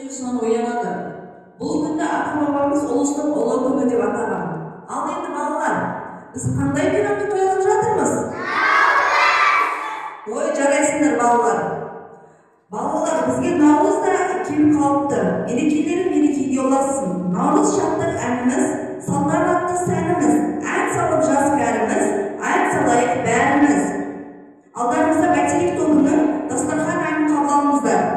Uykusundan uyanады. Бұл күнді ата-бабамыз ұлыстың ұлы күні деп атаған. Ал енді балалар, біз қандай мейрамды тойлап жатырмыз? Ой, жарайсыңдар балалар. Балалар, бізге Наурыз да келіп қалыпты. Мерекеге ұласын. Наурыз шаттық әніміз, салтанатты сәніміз, ән салып жас кәріміз, ән салайық бәріміз. Алдарыңызда бәйтерек тобының дастархан әнін қабыл алыңыздар.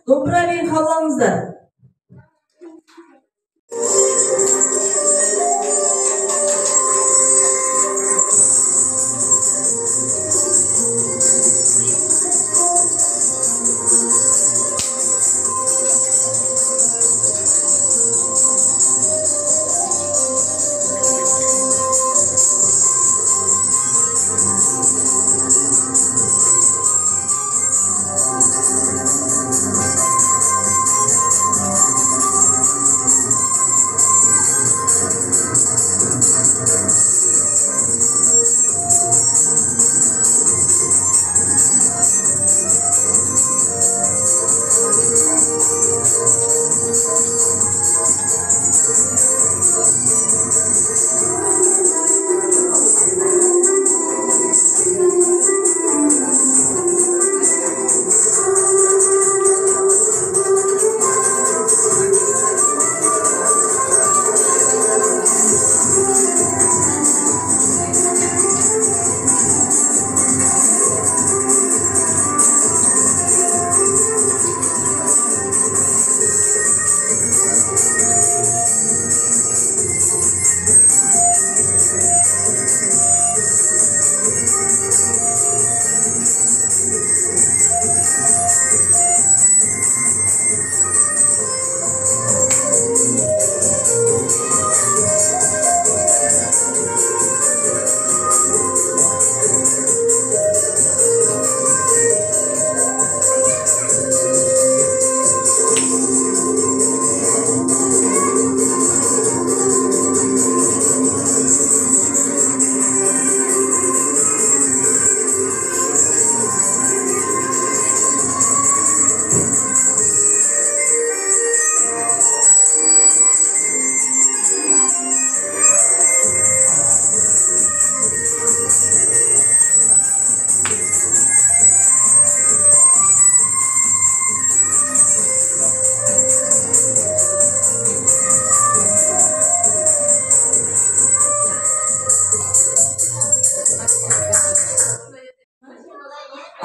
Допырамен қабыл алыңыздар.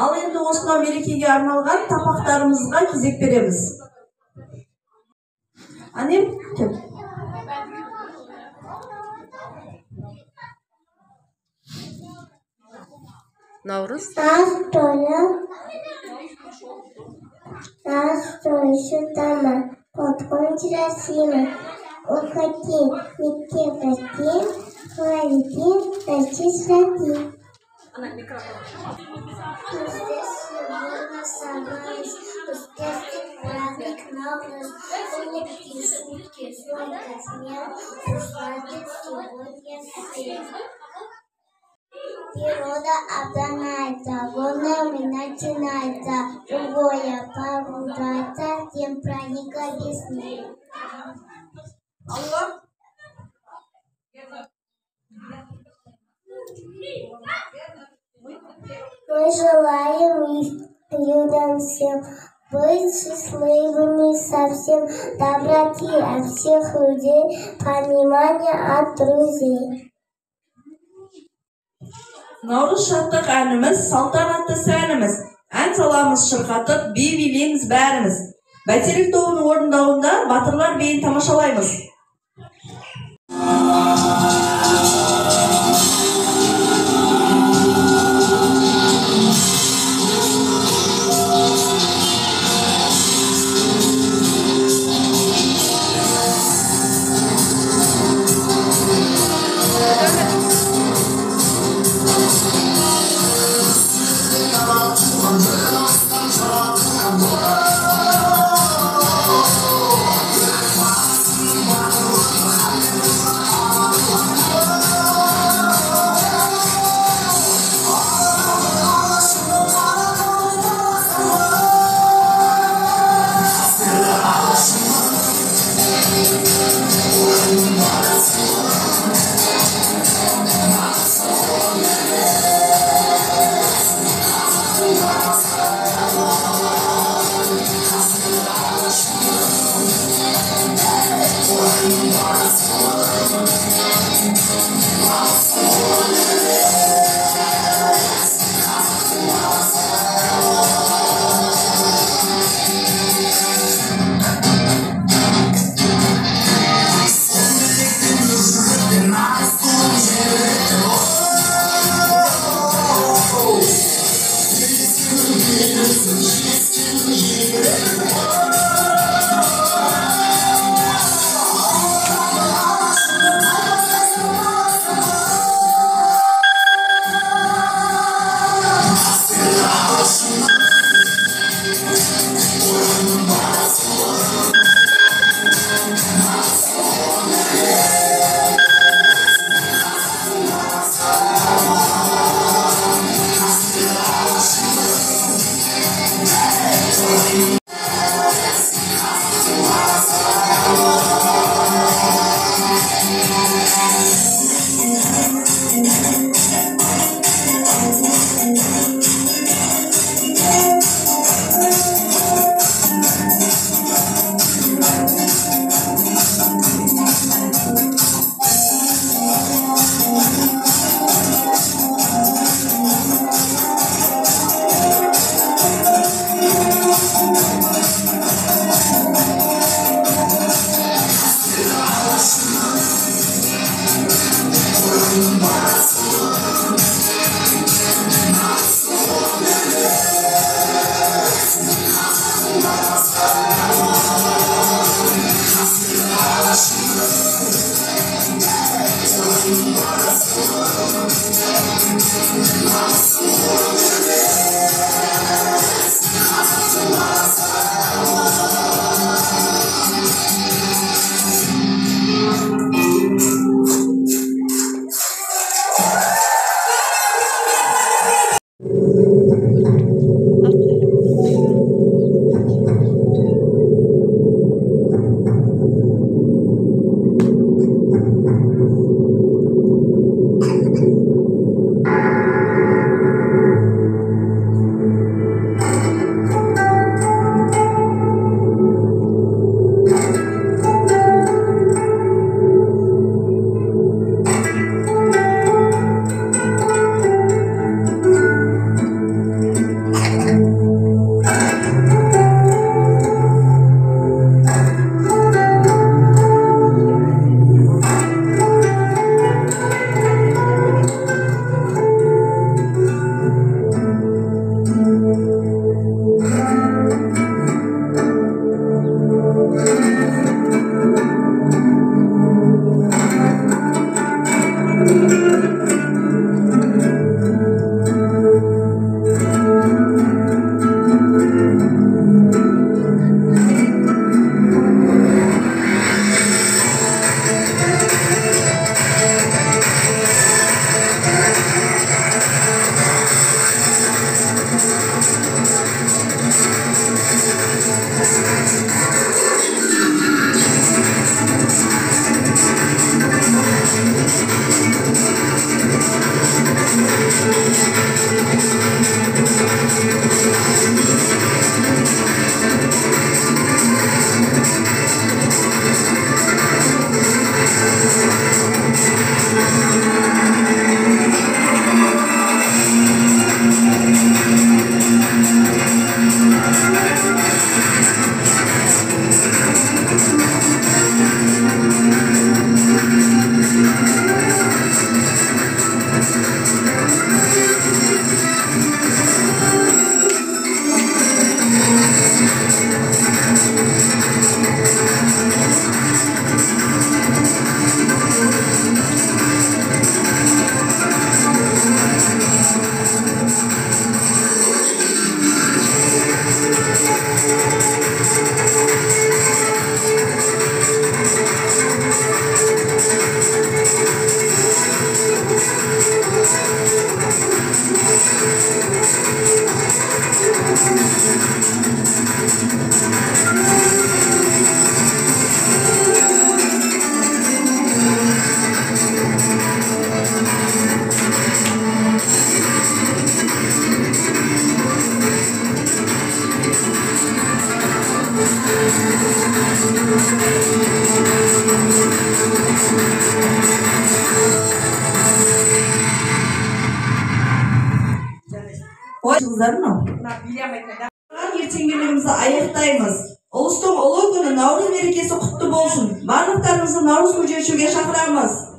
Ал енді осынау мерекеге арналған тапақтарымызға кезек береміз. Annem kim? Navruz. Настойся дома, подкончи Россия, уходи, никем прости, хвалите, начислати. Здесь сегодня собрались, успешный праздник Наурыз, улыбки, шутки, звонко смех, усладит сегодня всех. Природа обдается, волнами начинается, другое пробуждается, тем праздника весны. Allah. Мы желаем людям всем быть счастливыми совсем, доброты от всех людей, понимания от друзей. Navruz şatlık ənimiz, saltanatlı sənimiz. Ən salamız şırqatıb, bileyimiz bərimiz. Bәйтерек тобының орындауында батырлар бейін тамашалаймыз. Oy kızlarım. Erteng günümüzü ayaktayız. Ulus'tan Ulu Günü Navruz merекesi kutlu bolsun. Bardaklarımızı Navruz Koca içuge şakıramız.